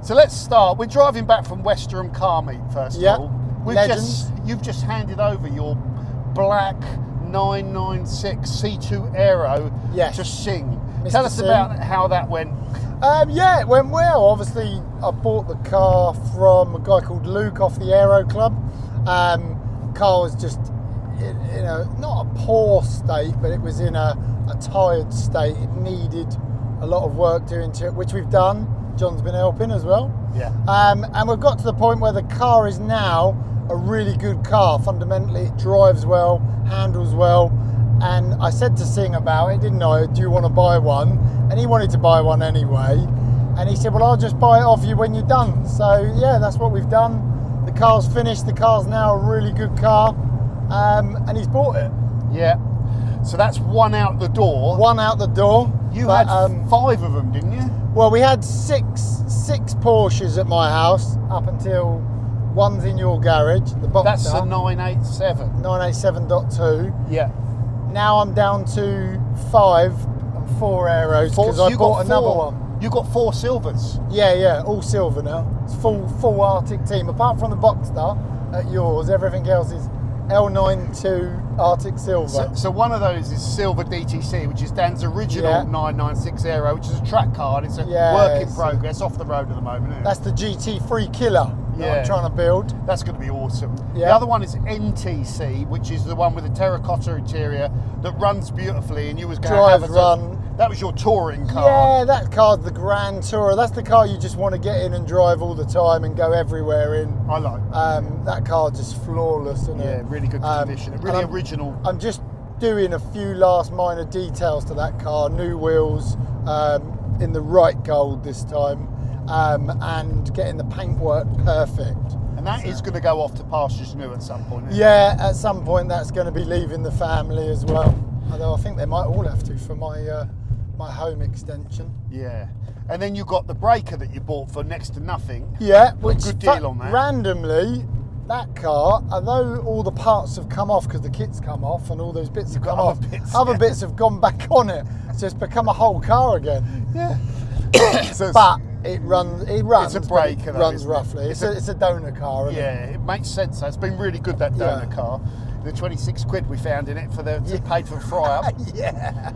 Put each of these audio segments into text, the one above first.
So let's start. We're driving back from Westerham Car Meet first of all. You've just handed over your black 996 C2 Aero to Sing. Mr. Tell us Sing. about how that went. Yeah, it went well. Obviously, I bought the car from a guy called Luke off the Aero Club. Car was just not a poor state, but it was in a tired state. It needed a lot of work doing to it, which we've done. John's been helping as well. Yeah. And we've got to the point where the car is now a really good car. Fundamentally, it drives well, handles well. And I said to Sing about it, didn't I? Do you want to buy one? And he wanted to buy one anyway. And he said, well, I'll just buy it off you when you're done. So yeah, that's what we've done. The car's finished. The car's now a really good car. And he's bought it. Yeah. So that's one out the door. One out the door. You had 5 of them, didn't you? Well, we had six Porsches at my house up until one's in your garage. The Boxster. That's a 987. 987.2. Yeah. Now I'm down to 5 and 4 Aeros because I bought another one. You got 4 silvers. Yeah, all silver now. It's full Arctic team. Apart from the Boxster at yours, everything else is L92 Arctic silver. So one of those is silver DTC, which is Dan's original 996 Aero, which is a track car. It's a work in progress, off the road at the moment. Isn't it? That's the GT3 killer that I'm trying to build. That's going to be awesome. Yeah. The other one is NTC, which is the one with the terracotta interior that runs beautifully, and you was going to have that was your touring car. Yeah, that car's the Grand Tourer. That's the car you just want to get in and drive all the time and go everywhere in. I like that car, just flawless. Isn't it? Really good condition. Really original. I'm just doing a few last minor details to that car. New wheels in the right gold this time, and getting the paintwork perfect. And that is going to go off to pastures new at some point. Yeah, at some point that's going to be leaving the family as well. Although I think they might all have to for my home extension. Yeah. And then you got the breaker that you bought for next to nothing. Yeah, which good deal on that. Randomly, that car, although all the parts have come off because the kit's come off and all those bits have come off, other bits have gone back on it. So it's become a whole car again. Yeah. But it runs. It's a breaker. It runs roughly. It's a donor car. Isn't it? It makes sense. It's been really good, that donor car. The 26 quid we found in it paid for the fry up. Yeah.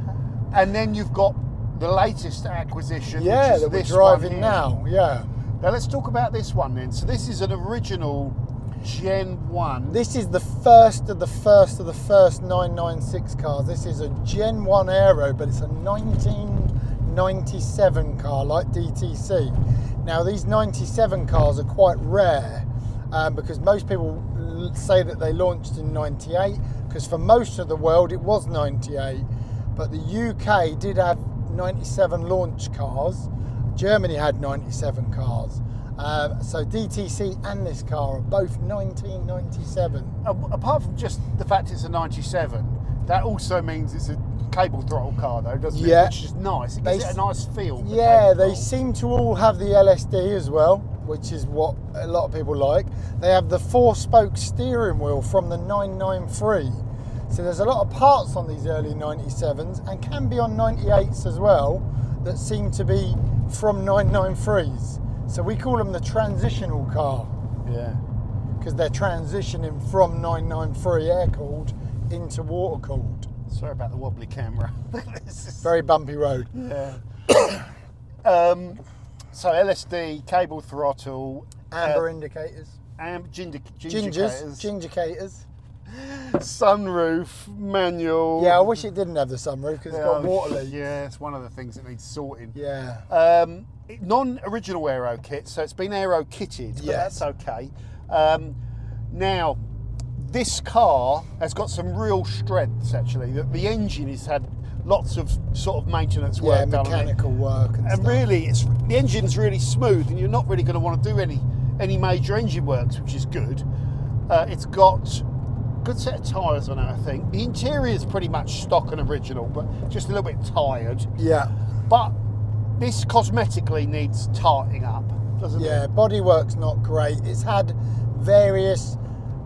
And then you've got the latest acquisition, which is that we're this driving one now. Yeah. Now let's talk about this one then. So this is an original Gen 1. This is the first of the first 996 cars. This is a Gen 1 Aero, but it's a 1997 car like DTC. Now these 97 cars are quite rare because most people say that they launched in 98, because for most of the world it was 98, but the UK did have 97 launch cars. Germany had 97 cars. So DTC and this car are both 1997. Apart from just the fact it's a 97, that also means it's a cable throttle car though, doesn't it? Which is nice. It gives it a nice feel. Yeah, they seem to all have the LSD as well, which is what a lot of people like. They have the 4-spoke steering wheel from the 993. So there's a lot of parts on these early 97s, and can be on 98s as well, that seem to be from 993s. So we call them the transitional car. Yeah. Because they're transitioning from 993 air-cooled into water-cooled. Sorry about the wobbly camera. Very bumpy road. Yeah. So LSD, cable throttle, amber indicators, gingicators, sunroof, manual. Yeah, I wish it didn't have the sunroof because it's got water leak. Yeah, it's one of the things that needs sorting. Yeah. Non-original aero kit, so it's been aero kitted, but that's okay. Now, this car has got some real strengths actually. The engine has had lots of sort of maintenance work done on it. Mechanical work and stuff. Really, the engine's really smooth, and you're not really going to want to do any major engine works, which is good. It's got a good set of tyres on it, I think. The interior is pretty much stock and original, but just a little bit tired. Yeah. But this cosmetically needs tarting up, doesn't it? Yeah, bodywork's not great. It's had various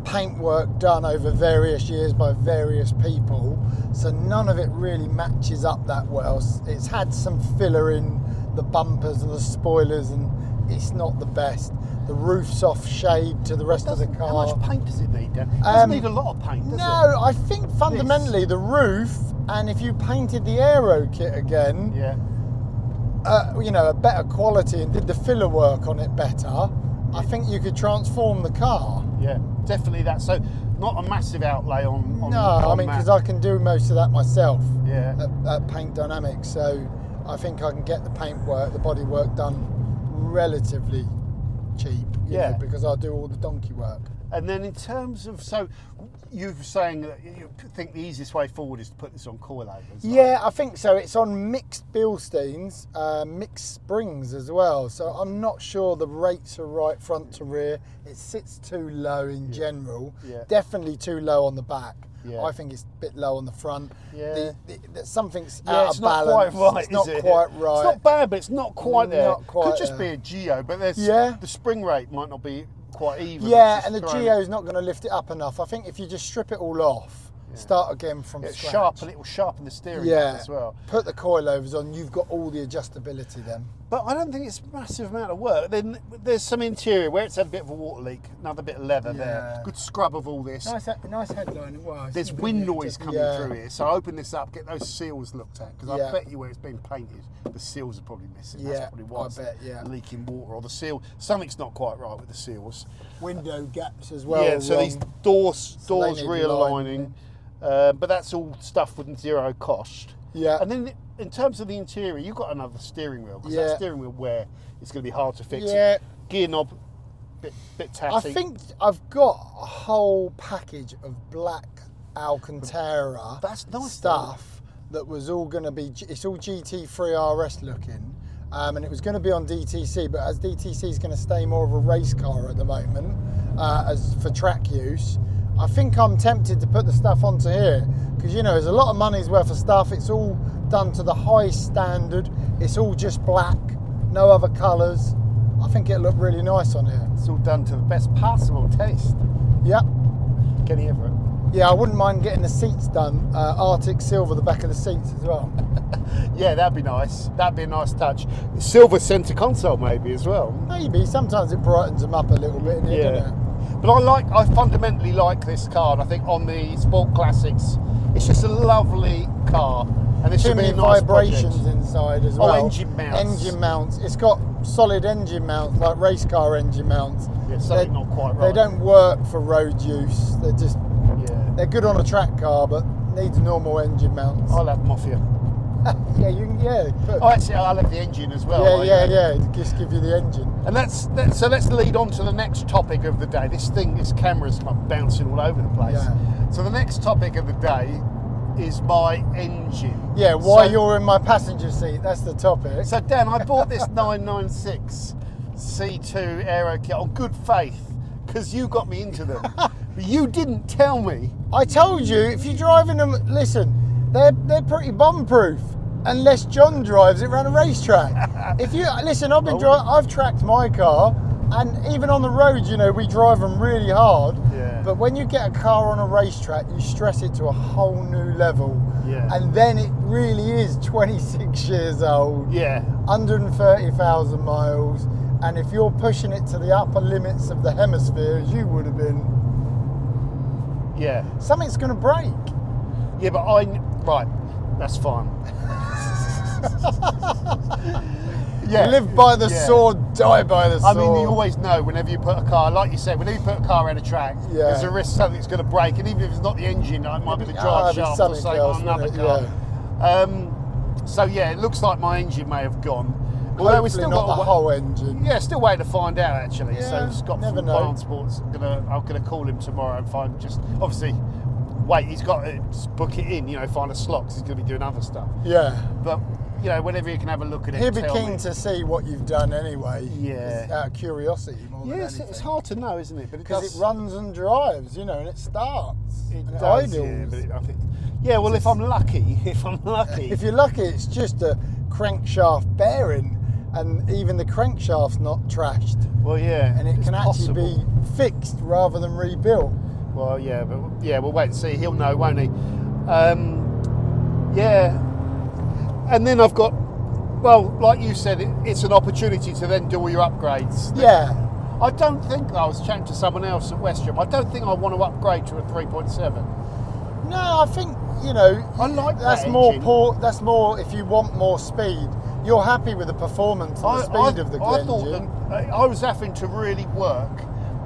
paintwork done over various years by various people, so none of it really matches up that well. It's had some filler in the bumpers and the spoilers and it's not the best. The roof's off shade to the rest of the car. How much paint does it need then? It doesn't need a lot of paint, does it? No, I think fundamentally the roof, and if you painted the aero kit again, a better quality and did the filler work on it better, I think you could transform the car. Yeah, definitely that. So not a massive outlay on No, I mean, because I can do most of that myself. Yeah. At Paint Dynamics, so I think I can get the paint work, the body work done relatively cheap. You know, because I do all the donkey work. And then in terms of, so you were saying that you think the easiest way forward is to put this on coilovers. Yeah, I think so. It's on mixed Bilsteins, mixed springs as well. So I'm not sure the rates are right front to rear. It sits too low in general. Yeah. Definitely too low on the back. Yeah. I think it's a bit low on the front. Yeah. Something's out of balance. It's not quite right. It's not bad, but it's not quite there. Not quite Could just be a Geo, but there's the spring rate might not be quite even. Yeah, and the Geo's not going to lift it up enough. I think if you just strip it all off, start again from scratch. It will sharpen the steering as well. Put the coilovers on, you've got all the adjustability then. But I don't think it's a massive amount of work. Then there's some interior where it's had a bit of a water leak, another bit of leather there. Good scrub of all this. Nice headline. Well, there's wind noise coming through here, so open this up, get those seals looked at, because I bet you where it's been painted, the seals are probably missing. That's probably why it's leaking water, or the seal. Something's not quite right with the seals. Window gaps as well. Yeah, so these doors realigning. But that's all stuff with zero cost. Yeah. And then in terms of the interior, you've got another steering wheel. Because that steering wheel wear is going to be hard to fix. Yeah. Gear knob, bit tatty. I think I've got a whole package of black Alcantara stuff that was all going to be, it's all GT3 RS looking. And it was going to be on DTC, but as DTC is going to stay more of a race car at the moment, as for track use, I think I'm tempted to put the stuff onto here because, there's a lot of money's worth of stuff. It's all done to the high standard. It's all just black, no other colours. I think it'll look really nice on here. It's all done to the best possible taste. Yep. Kenny Everett. Yeah, I wouldn't mind getting the seats done. Arctic silver, the back of the seats as well. Yeah, that'd be nice. That'd be a nice touch. Silver centre console maybe as well. Maybe. Sometimes it brightens them up a little bit. Doesn't it? But I fundamentally like this car, and I think on the Sport Classics, it's just a lovely car. And there's too many nice vibrations projects inside as well. Engine mounts. Engine mounts. It's got solid engine mounts, like race car engine mounts. Yeah, something not quite right. They don't work for road use. They're just they're good on a track car, but needs normal engine mounts. I'll have them off you. Actually, I like the engine as well. Just give you the engine. And so let's lead on to the next topic of the day. This camera's bouncing all over the place. Yeah. So the next topic of the day is my engine. Yeah, why you're in my passenger seat, that's the topic. So Dan, I bought this 996 C2 Aero kit on good faith because you got me into them. But you didn't tell me. I told you, if you're driving them, listen, they're pretty bomb-proof. Unless John drives it around a racetrack. If you listen, I've tracked my car, and even on the road, we drive them really hard. Yeah. But when you get a car on a racetrack, you stress it to a whole new level. Yeah. And then it really is 26 years old. Yeah. 130,000 miles, and if you're pushing it to the upper limits of the hemisphere, as you would have been, something's going to break. Yeah, but that's fine. Live by the sword, die by the sword. I mean, you always know whenever you put a car, like you said, whenever you put a car around a track, there's a risk something's going to break, and even if it's not the engine, it might be the drive shaft or something on another car. So it looks like my engine may have gone. Although we still got the whole engine. Yeah, still waiting to find out actually. So Scott from Barn Sports, I'm gonna call him tomorrow and find he's got to book it in, find a slot because he's going to be doing other stuff. Yeah. But, whenever you can have a look at it, he'll be keen to see what you've done anyway. Yeah. Out of curiosity more than anything. It's hard to know, isn't it? Because it runs and drives, and it starts. It does, idles. If I'm lucky. If you're lucky, it's just a crankshaft bearing, and even the crankshaft's not trashed. Well, yeah. And it can actually be fixed rather than rebuilt. Well, we'll wait and see. He'll know, won't he? And then I've got well, like you said, it's an opportunity to then do all your upgrades. Yeah. I don't think, I was chatting to someone else at Western, I don't think I want to upgrade to a 3.7. No, I think, you know, I like that's that more engine. that's more if you want more speed. You're happy with the performance and the speed of the engine. I was having to really work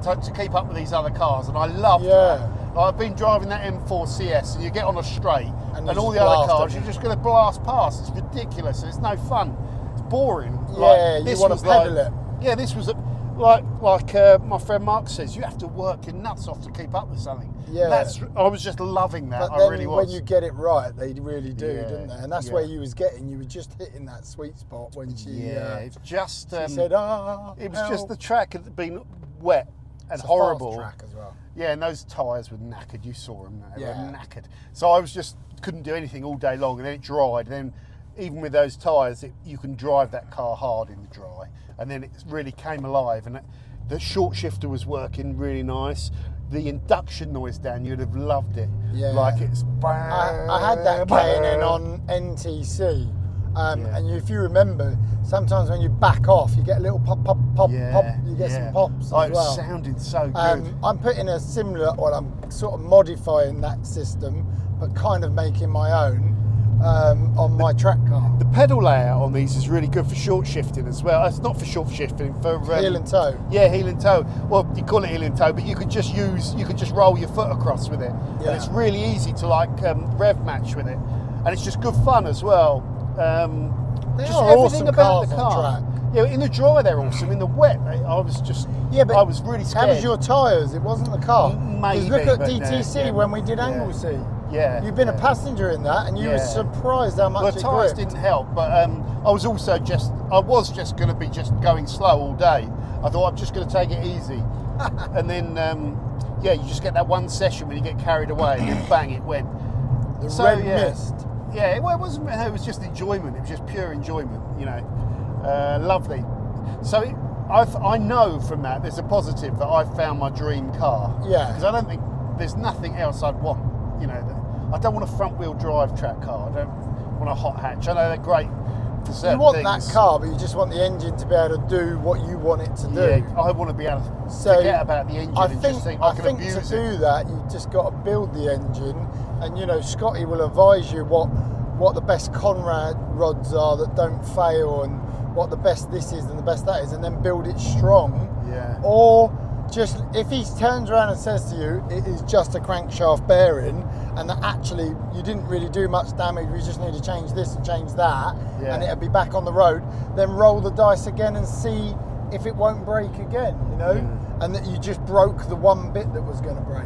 to keep up with these other cars, and I loved Yeah. that. Like, I've been driving that M4 CS, and you get on a straight, And and you all just the other blast cars, everything. you're just going to blast past. It's ridiculous. It's no fun. It's boring. Yeah, you wanna was pedal it. Yeah, this was like my friend Mark says, you have to work your nuts off to keep up with something. Yeah. I was just loving that. But I then really was. when you get it right, they really do, Yeah, don't they? And that's yeah. where you was getting. You were just hitting that sweet spot when she, it's just. she said, "Ah." It was just the track had been wet and It's a horrible. fast track as well. Yeah, and those tyres were knackered. You saw them; they Yeah. were knackered. So I was just couldn't do anything all day long, and then it dried. And then even with those tyres, you can drive that car hard in the dry, and then it really came alive. And the short shifter was working really nice. The induction noise, Dan, you'd have loved it. Yeah. Like it's. I had that K&N on NTC, and if you remember, sometimes when you back off, you get a little pop, pop, pop, pop. You get some pops as It well. sounded so good. I'm putting a similar, well, I'm sort of modifying that system, but kind of making my own on my track car. The pedal layout on these is really good for short shifting as well. It's not for short shifting, for Heel and toe. Yeah, heel and toe. Well, you call it heel and toe, but you could just roll your foot across with it, Yeah. and it's really easy to rev match with it, and it's just good fun as well. They Just are everything awesome about cars the on car. track. Yeah, in the dry they're awesome. In the wet, I was really scared. How was your tyres? It wasn't the car. 'Cause Maybe, look at but DTC yeah. when we did Yeah. Anglesey. Yeah, You've been a yeah. passenger in that, and you were Yeah. surprised how much Well, it the tyres gripped. didn't help, but I was just going to be just going slow all day. I thought I'm just going to take it easy, and then you just get that one session when you get carried away, and then bang, it went. The red mist. Yeah, it wasn't. It was just enjoyment. It was just pure enjoyment. Lovely. So I know from that there's a positive that I've found my dream car. Yeah. Because I don't think there's nothing else I'd want. I don't want a front wheel drive track car. I don't want a hot hatch. I know they're great for certain You want things. that car, but you just want the engine to be able to do what you want it to do. Yeah, I want to be able to forget about the engine and just think I can abuse to it. do that, you've just got to build the engine, and Scotty will advise you what the best Conrad rods are that don't fail, and what the best this is and the best that is, and then build it strong. Yeah. Or just if he turns around and says to you it is just a crankshaft bearing, and that actually you didn't really do much damage, we just need to change this and change that, Yeah. and it'll be back on the road, then roll the dice again and see if it won't break again, and that you just broke the one bit that was going to break.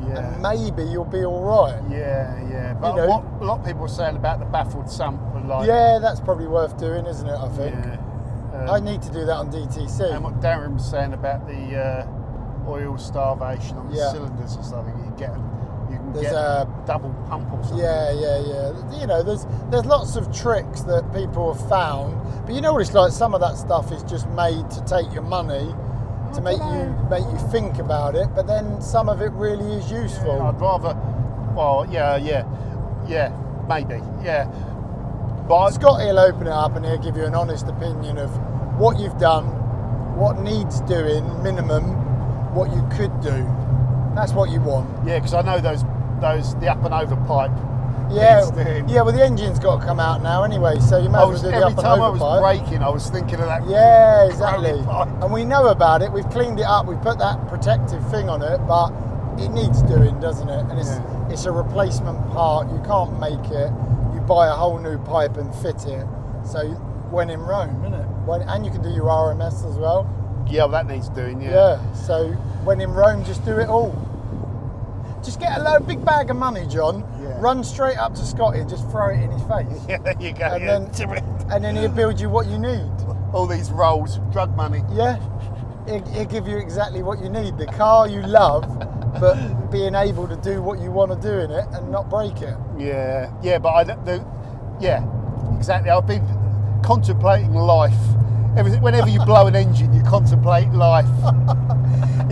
Yeah. And maybe you'll be all right. Yeah. But what a lot of people are saying about the baffled sump, Yeah, that's probably worth doing, isn't it? I think. Yeah. I need to do that on DTC. And what Darren was saying about the oil starvation on the cylinders or something, you can There's get a double pump or something. Yeah. There's lots of tricks that people have found, but you know what it's like. Some of that stuff is just made to take your money, to make you think about it. But then some of it really is useful. Yeah, I'd rather. Well, maybe. But Scotty will open it up and he'll give you an honest opinion of what you've done, what needs doing, minimum, what you could do. That's what you want. yeah, because I know the up and over pipe. Yeah, needs doing. well, the engine's got to come out now anyway, so you might as well do the Every up and time I over was pipe. braking, I was thinking of that. Yeah, exactly. crony pipe. And we know about it. We've cleaned it up. We've put that protective thing on it, but it needs doing, doesn't it? And it's a replacement part. You can't make it. You buy a whole new pipe and fit it. So when in Rome, isn't it? And you can do your RMS as well. Yeah, well, that needs doing. Yeah. So when in Rome, just do it all. Just get a big bag of money, John. Yeah. Run straight up to Scotty and just throw it in his face. Yeah, there you go. And then he'll build you what you need. All these rolls, drug money. Yeah, he'll give you exactly what you need. The car you love, but being able to do what you want to do in it and not break it. Yeah, but exactly. I've been contemplating life. Whenever you blow an engine, you contemplate life.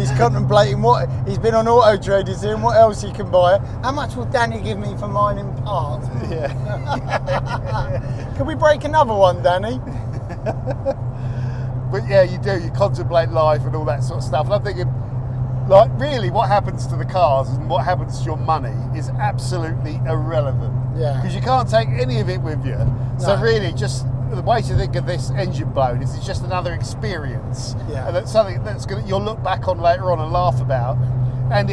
He's contemplating what he's been on Auto Trade. He's seeing what else he can buy. How much will Danny give me for mine in parts? Yeah. Can we break another one, Danny? But yeah, you do. You contemplate life and all that sort of stuff. And I'm thinking, like, really, what happens to the cars and what happens to your money is absolutely irrelevant. Yeah. Because you can't take any of it with you. So No. really, just the way to think of this engine blown is it's just another experience. Yeah. And that's something that's you'll look back on later on and laugh about, and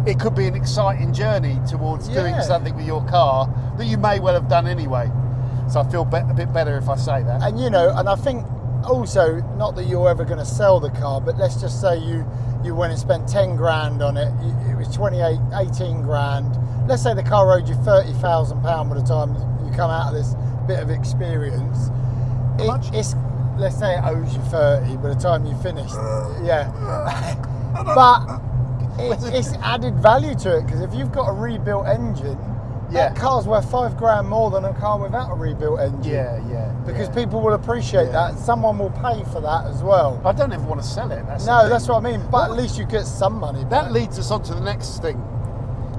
it could be an exciting journey towards doing something with your car that you may well have done anyway. So I feel a bit better if I say that. And and I think also, not that you're ever going to sell the car, but let's just say you went and spent 10 grand on it. It was 18 grand. Let's say the car owed you £30,000 by the time you come out of this bit of experience. Let's say it owes you 30 by the time you finish. Yeah. But it's added value to it, because if you've got a rebuilt engine, that car's worth 5 grand more than a car without a rebuilt engine. Yeah. Because people will appreciate that, and someone will pay for that as well. I don't ever want to sell it. That's That's what I mean. But at least you get some money back. That leads us on to the next thing.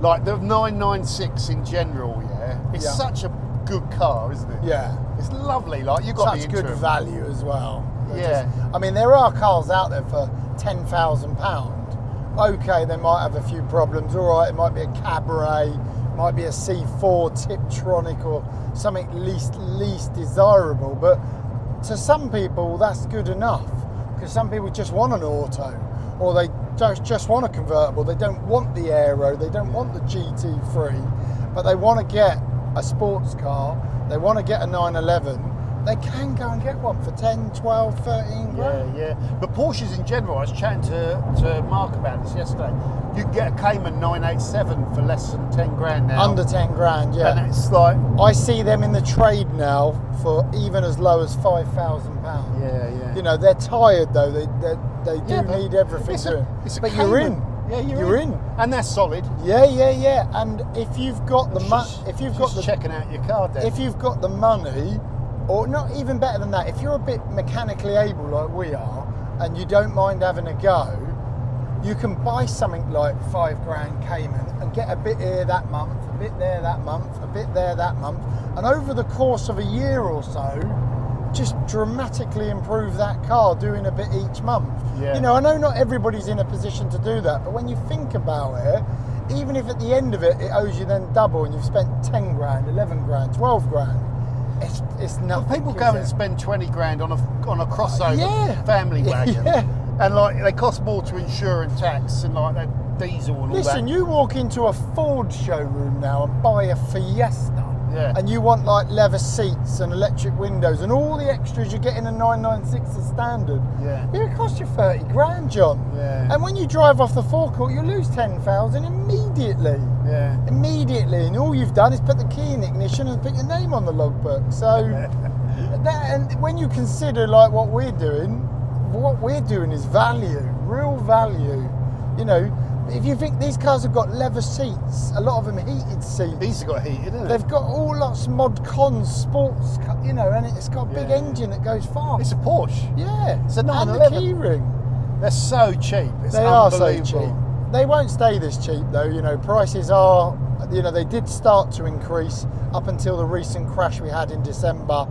Like the 996 in general, it's such a good car, isn't it? Yeah. It's lovely. Like you've got to be such into good it. value as well. Yeah. I mean, there are cars out there for £10,000. Okay, they might have a few problems. All right, it might be a Cabaret, might be a C4 Tiptronic or something least desirable. But to some people, that's good enough, because some people just want an auto, or they just want a convertible. They don't want the aero, they don't want the GT3, but they want to get a sports car, they want to get a 911. They can go and get one for 10, 12, 13 grand. Yeah. But Porsches in general, I was chatting to Mark about this yesterday. You can get a Cayman 987 for less than 10 grand now. Under 10 grand, yeah. And it's like... I see them in the trade now for even as low as £5,000. Yeah. You know, they're tired though. They do need everything to it. But you're in. Yeah, you're in. And they're solid. Yeah. And if you've got the money, checking out your car, then. if you've got the money, or not even better than that, if you're a bit mechanically able like we are, and you don't mind having a go, you can buy something like 5 grand Cayman and get a bit here that month, a bit there that month, a bit there that month, and over the course of a year or so, just dramatically improve that car, doing a bit each month. Yeah. You know, I know not everybody's in a position to do that, but when you think about it, even if at the end of it, it owes you then double and you've spent 10 grand, 11 grand, 12 grand, it's nothing. Well, people go and spend 20 grand on a crossover family wagon. And like they cost more to insure and tax, and like that diesel and all that. Listen, you walk into a Ford showroom now and buy a Fiesta, and you want like leather seats and electric windows and all the extras you get in a 996 as standard. It costs you 30 grand, John. And when you drive off the forecourt, you lose 10,000 immediately. Immediately, and all you've done is put the key in the ignition and put your name on the logbook. So, and when you consider like what we're doing is value, real value. You know, if you think these cars have got leather seats, a lot of them heated seats. These have got heated, haven't they? They've got all lots of mod cons, sports, you know, and it's got a big engine that goes fast. It's a Porsche. Yeah, it's a 911. And the key ring. They're so cheap. They are so cheap. They won't stay this cheap though. You know, prices are. You know, they did start to increase up until the recent crash we had in December,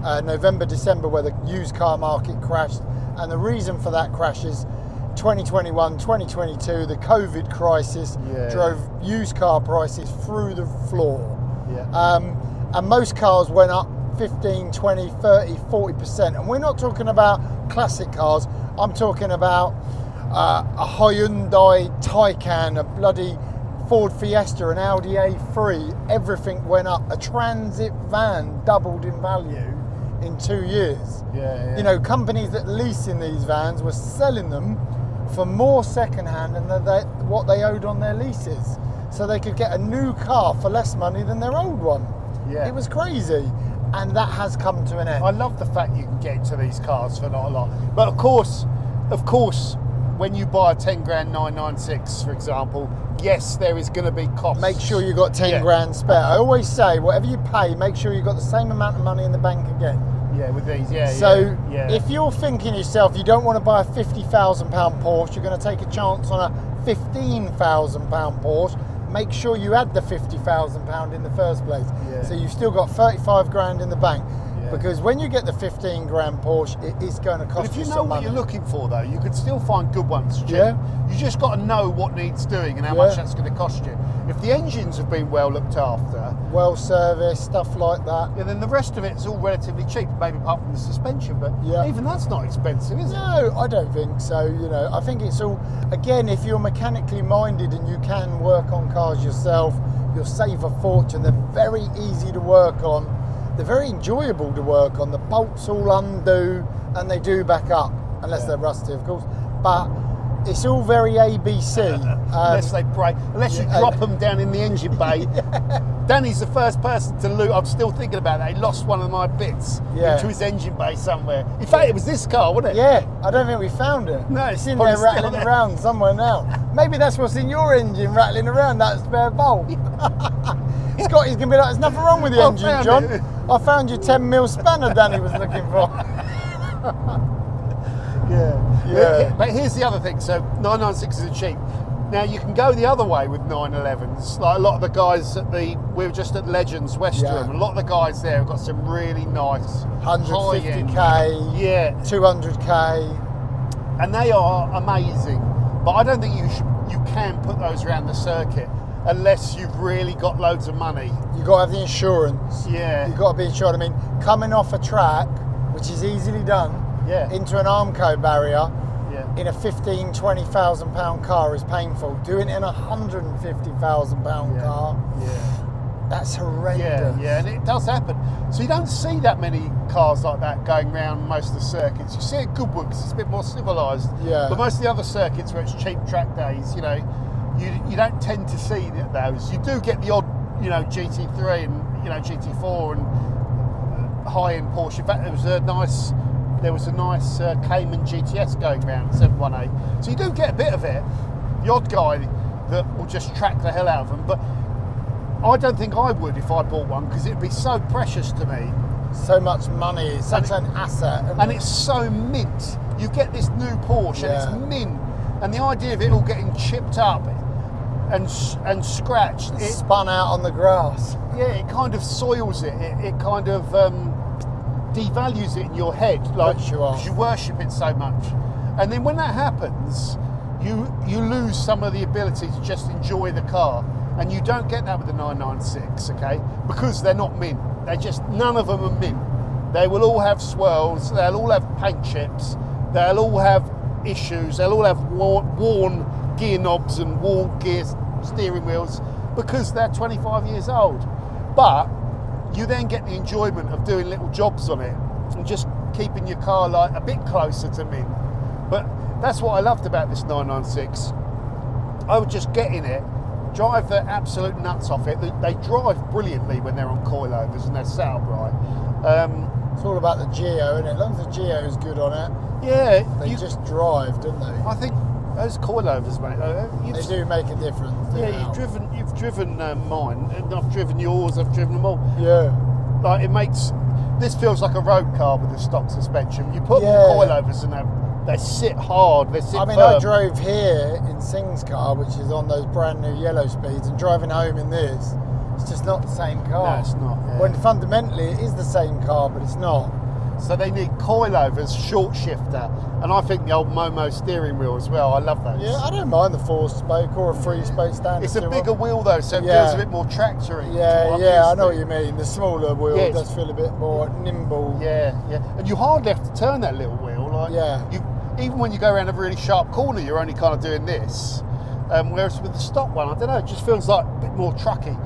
November, December, where the used car market crashed. And the reason for that crash is 2021, 2022, the COVID crisis drove used car prices through the floor. And most cars went up 15, 20, 30, 40%. And we're not talking about classic cars. I'm talking about a Hyundai Taycan, a bloody Ford Fiesta, an Audi A3. Everything went up. A transit van doubled in value in 2 years. You know, companies that leasing these vans were selling them for more second-hand than what they owed on their leases, so they could get a new car for less money than their old one. It was crazy, and that has come to an end. I love the fact you can get into these cars for not a lot, but of course, when you buy a 10 grand 996, for example, yes, there is going to be costs. Make sure you got 10 grand spare. I always say, whatever you pay, make sure you got the same amount of money in the bank again. Yeah, with these, yeah. So yeah. if you're thinking yourself, you don't want to buy a £50,000 Porsche, you're going to take a chance on a £15,000 Porsche, make sure you add the £50,000 in the first place. Yeah. So you've still got 35 grand in the bank. Yeah. Because when you get the 15 grand Porsche, it is going to cost you some money. But if you know what you're looking for, though, you can still find good ones cheap. Yeah. You just got to know what needs doing and how much that's going to cost you. If the engines have been well looked after, well serviced, stuff like that, then the rest of it's all relatively cheap, maybe apart from the suspension. But even that's not expensive, is it? No, I don't think so. You know, I think it's all, again, if you're mechanically minded and you can work on cars yourself, you'll save a fortune. They're very easy to work on. They're very enjoyable to work on. The bolts all undo and they do back up, unless they're rusty, of course. But it's all very ABC. Unless they break, unless you drop them down in the engine bay. Danny's the first person to lose. I'm still thinking about that. He lost one of my bits into his engine bay somewhere. In fact, it was this car, wasn't it? Yeah, I don't think we found it. No, it's in there rattling around somewhere now. Maybe that's what's in your engine rattling around, that spare bolt. He's going to be like, there's nothing wrong with the engine, John. I found your 10mm spanner Danny was looking for. Yeah. But here's the other thing. So 996s are cheap. Now you can go the other way with 911s. Like a lot of the guys we were just at Legends Westerham. A lot of the guys there have got some really nice 150k, 200k, and they are amazing. But I don't think you can put those around the circuit unless you've really got loads of money. You've got to have the insurance. Yeah. You've got to be insured. I mean, coming off a track, which is easily done, into an Armco barrier in a £15,000-20,000 car is painful. Doing it in a £150,000 car, that's horrendous. Yeah, and it does happen. So you don't see that many cars like that going around most of the circuits. You see it at Goodwood because it's a bit more civilised. Yeah. But most of the other circuits where it's cheap track days, you know, you don't tend to see those. You do get the odd, you know, GT3 and, you know, GT4 and high-end Porsche. In fact, there was a nice Cayman GTS going around 718. So you do get a bit of it. The odd guy that will just track the hell out of them. But I don't think I would if I bought one because it'd be so precious to me. So much money, it's such an asset. And it's so mint. You get this new Porsche and it's mint. And the idea of it all getting chipped up and scratched. It spun out on the grass. Yeah, it kind of soils it. It kind of devalues it in your head. Like, because you worship it so much. And then when that happens, you lose some of the ability to just enjoy the car. And you don't get that with the 996, okay? Because they're not mint. None of them are mint. They will all have swirls, they'll all have paint chips, they'll all have issues, they'll all have worn gear knobs and worn gear steering wheels because they're 25 years old. But you then get the enjoyment of doing little jobs on it and just keeping your car like a bit closer to mint. But that's what I loved about this 996. I would just get in it, drive the absolute nuts off it. They drive brilliantly when they're on coilovers and they're set up right. It's all about the geo, isn't it? As long as the geo is good on it, they just drive, don't they? I think those coilovers, mate, they do make a difference. Yeah, you've driven mine, and I've driven yours. I've driven them all. Yeah, like this feels like a road car with a stock suspension. You put coilovers and they sit hard. They sit firm. I drove here in Singh's car, which is on those brand new yellow speeds, and driving home in this, it's just not the same car. No, it's not. Yeah. When fundamentally it is the same car, but it's not. So they need coilovers, short shifter, and I think the old Momo steering wheel as well. I love those. Yeah, I don't mind the 4-spoke or a 3-spoke standard. It's a bigger wheel though, so it feels a bit more tractory. Yeah, I know what you mean. The smaller wheel does feel a bit more nimble. Yeah, and you hardly have to turn that little wheel. Like, even when you go around a really sharp corner, you're only kind of doing this. Whereas with the stock one, I don't know, it just feels like a bit more trucky.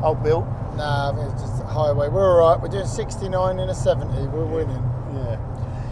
Oh, Bill. Nah, I think it's just a highway. We're all right. We're doing 69 in a 70. We're winning.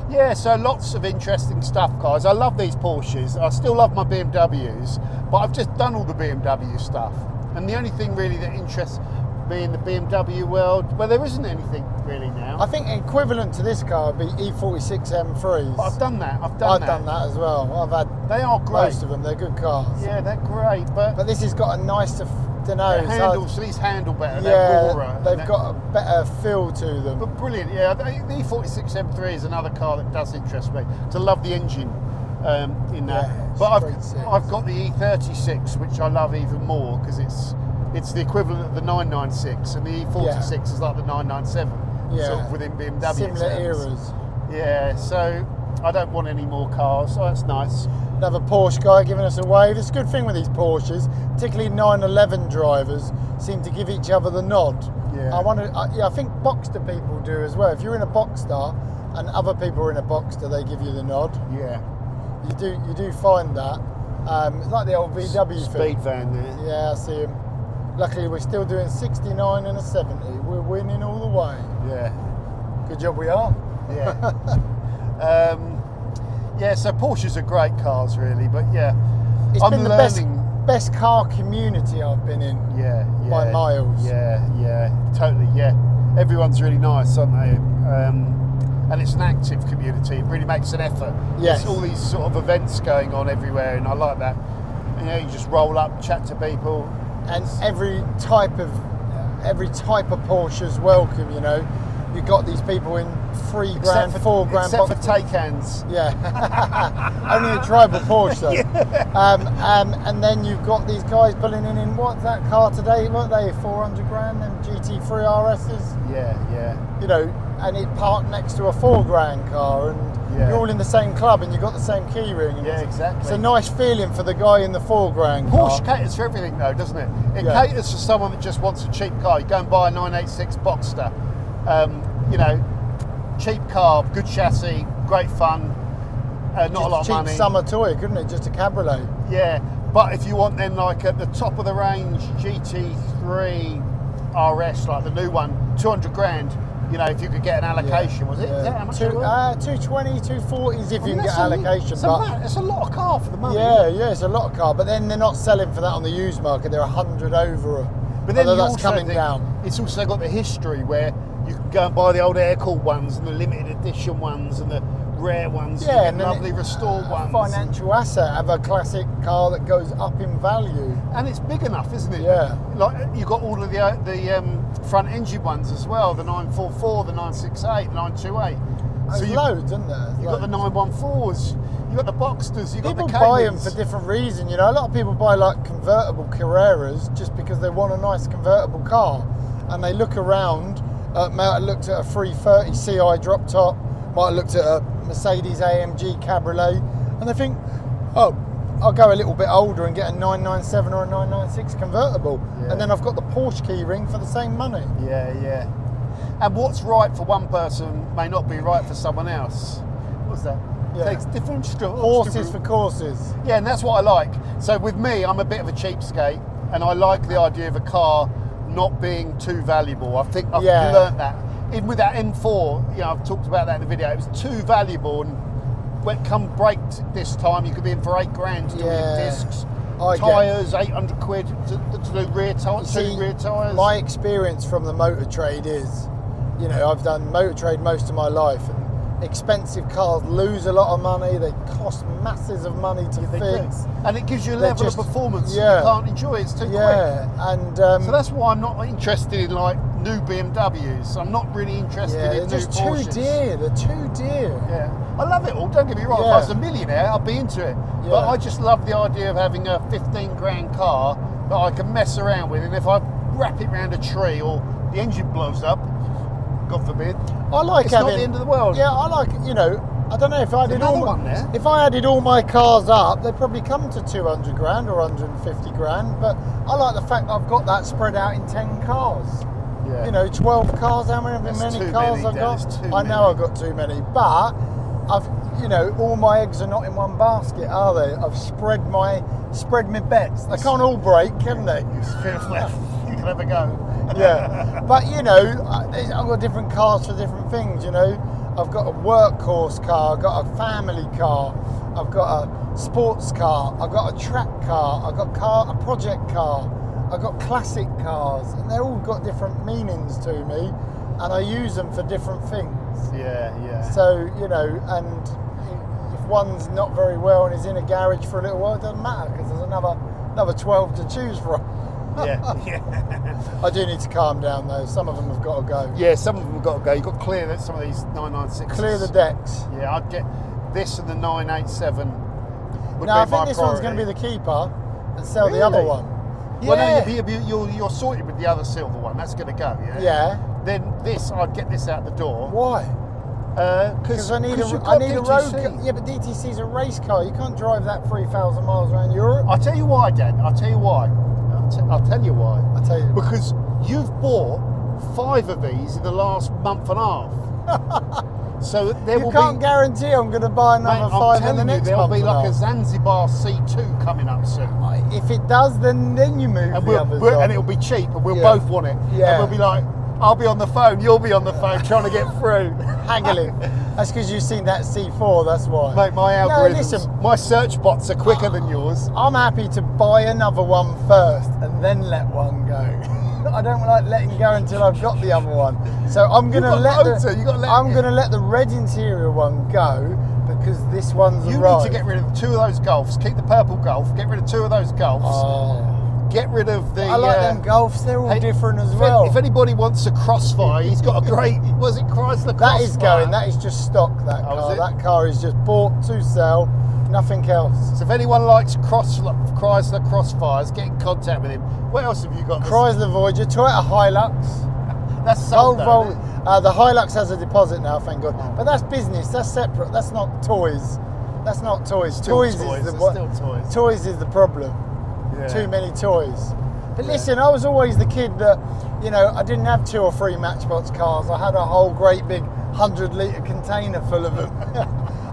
Yeah, so lots of interesting stuff, guys. I love these Porsches. I still love my BMWs, but I've just done all the BMW stuff. And the only thing really that interests me in the BMW world, well, there isn't anything really now. I think equivalent to this car would be E46 M3s. But I've done that. I've done that as well. I've had they are great. Most of them. They're good cars. Yeah, they're great. But this has got a nicer don't know. Handles, these handle better. Yeah, they're rawer. they've got a better feel to them. But brilliant, yeah. The E46 M3 is another car that does interest me. I love the engine in that. Yeah, but straight I've got the E36, which I love even more because it's the equivalent of the 996, and the E46 is like the 997, sort of within BMW Similar terms. eras. Yeah, so I don't want any more cars, so that's nice. Another Porsche guy giving us a wave. It's a good thing with these Porsches, particularly 911 drivers seem to give each other the nod. Yeah. I think Boxster people do as well. If you're in a Boxster and other people are in a Boxster, they give you the nod. Yeah. You do find that. It's like the old VW Speed thing. van there. Yeah, I see him. Luckily, we're still doing 69 and a 70. We're winning all the way. Yeah. Good job we are. Yeah. Yeah, so Porsches are great cars, really, but yeah. It's I'm been learning. the best car community I've been in. Yeah. By miles. Yeah, totally, yeah. Everyone's really nice, aren't they? And it's an active community. It really makes an effort. Yes. There's all these sort of events going on everywhere, and I like that. You know, you just roll up, chat to people. And every type of Porsche's welcome, you know. You've got these people in $3 grand, $4 grand except boxes. for take hands. Yeah. Only a tribal Porsche though. Yeah. And then you've got these guys pulling in what's that car today? What are they, 400 grand, them GT3 RSs? Yeah. You know, and it parked next to a $4 grand car, and you're all in the same club and you've got the same key ring. And Yeah, exactly. It's a nice feeling for the guy in the $4 grand car. Porsche caters for everything though, doesn't it? It caters for someone that just wants a cheap car. You go and buy a 986 Boxster. You know, cheap car, good chassis, great fun, not a lot of money. Cheap summer toy, couldn't it? Just a cabriolet. Yeah, but if you want then like at the top of the range GT3 RS, like the new one, 200 grand. You know, if you could get an allocation, was it? Yeah. Is that how much it was? 220, 240s if you can get allocation. It's a lot of car for the money. Yeah, it's a lot of car. But then they're not selling for that on the used market. They're 100 over. But then that's coming down. It's also got the history where you can go and buy the old air-cooled ones and the limited edition ones and the rare ones, Yeah, and lovely restored ones. Financial asset of a classic car that goes up in value. And it's big enough, isn't it? Yeah. Like you've got all of the front engine ones as well, the 944, the 968, the 928. There's loads, isn't there? You've got the 914s, you've got the Boxsters, you've got the People Caymans. buy them for different reasons, you know. A lot of people buy like convertible Carreras just because they want a nice convertible car, and they look around. Might have looked at a 330 Ci drop top, might have looked at a Mercedes AMG Cabriolet, and they think, oh, I'll go a little bit older and get a 997 or a 996 convertible, and then I've got the Porsche key ring for the same money. Yeah. And what's right for one person may not be right for someone else. What's that? Yeah. Takes different strokes. Horses for courses. Yeah, and that's what I like. So with me, I'm a bit of a cheapskate, and I like the idea of a car not being too valuable. I think I've learnt that. Even with that M4, you know, I've talked about that in the video, it was too valuable, and when it come break this time, you could be in for $8 grand to do your discs, tyres, 800 quid to do rear tyres, two rear tyres. My experience from the motor trade is, you know, I've done motor trade most of my life, and expensive cars lose a lot of money, they cost masses of money to fix. And it gives you a level of performance you can't enjoy, it's too quick. And so that's why I'm not interested in like new BMWs. I'm not really interested in new Porsches. Too dear, they're too dear. Yeah, I love it all, don't get me wrong. If I was a millionaire, I'd be into it. But I just love the idea of having a 15 grand car that I can mess around with, and if I wrap it around a tree or the engine blows up, God forbid, it's not the end of the world. Yeah, I like, you know, I don't know if I added all my cars up, they'd probably come to 200 grand or 150 grand, but I like the fact that I've got that spread out in 10 cars. Yeah. You know, 12 cars, how many cars I've got? I know I've got too many, but you know, all my eggs are not in one basket, are they? I've spread my bets. They can't all break, can they? You can have a go. Yeah, but you know, I've got different cars for different things, you know. I've got a workhorse car, I've got a family car, I've got a sports car, I've got a track car, I've got a project car, I've got classic cars, and they've all got different meanings to me, and I use them for different things. Yeah. So, you know, and if one's not very well and is in a garage for a little while, it doesn't matter, because there's another 12 to choose from. Yeah. I do need to calm down though. Some of them have got to go. Yeah, some of them have got to go. You've got to clear some of these 996s. Clear the decks. Yeah, I'd get this and the 987. Would Now I be my think this one's priority. going to be the keeper and sell the Really? other one. Well, Yeah. no, you're sorted with the other silver one. That's going to go. Yeah. Yeah. Then this, I'd get this out the door. Why? Because I need a road car. Yeah, but DTC's a race car. You can't drive that 3,000 miles around Europe. I'll tell you why, Dan. I'll tell you why. I'll tell you why. I'll tell you. Because you've bought 5 of these in the last month and a half. So there You will can't be. guarantee I'm going to buy another Mate, 5 in I'm the telling you, next there'll month. be like a and Zanzibar C2 coming up soon. half. If it does, then you move And, the others and on. it'll be cheap, and we'll Yeah. both want it. Yeah. And we'll be like, I'll be on the phone, you'll be on the phone trying to get through. Haggling. That's because you've seen that C4, that's why. Mate, my No, algorithms, listen. my search bots are quicker than yours. I'm happy to buy another one first and then let one go. I don't like letting go until I've got the other one. So I'm gonna You've let got motor, you got to let I'm it- gonna let the red interior one go because this one's You arrived. need to get rid of 2 of those Golfs. Keep the purple Golf. Get rid of 2 of those Golfs. Oh, Get rid of the. I like them Golfs. They're all hey, different as if- well. If anybody wants a Crossfire, he's got a great. Was it Chrysler Crossfire? That is going. That is just stock. That Oh, is car. it? That car is just bought to sell. Nothing else. So if anyone likes Chrysler Crossfires, get in contact with him. What else have you got? Chrysler Voyager, Toyota Hilux. That's sold though, Volvo. isn't it? The Hilux has a deposit now, thank God. But that's business. That's separate. That's not toys. That's not toys. Still Toys toys, is the they're still toys. Toys is the problem. Yeah. Too many toys. But listen, I was always the kid that, I didn't have 2 or 3 Matchbox cars. I had a whole great big 100-litre container full of them.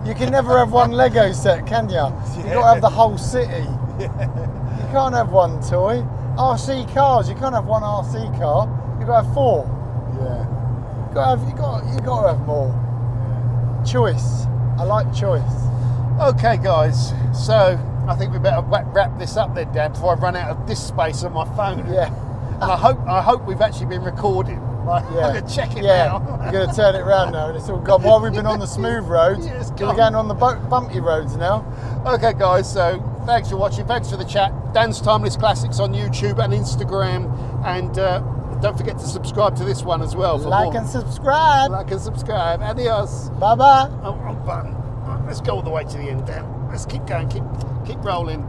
You can never have one Lego set, can you? You've got to have the whole city. You can't have one toy. RC cars, you can't have one RC car. You've got to have 4. Yeah. You got to have more. Choice. I like choice. Okay, guys. So I think we better wrap this up then, Dan, before I run out of disk space on my phone. Yeah. And I hope we've actually been recording. Like, Yeah. I'm gonna check it Yeah. now. You're going to turn it around now and it's all gone. While we've been on the smooth roads, Yeah, it's we're gone. going on the bumpy roads now. Okay, guys. So thanks for watching. Thanks for the chat. Dan's Timeless Classics on YouTube and Instagram, and don't forget to subscribe to this one as well. For Like more. and subscribe. Like and subscribe. Adios. Bye-bye. Oh, wrong button. Let's go all the way to the end, Dan. Let's keep going. Keep rolling.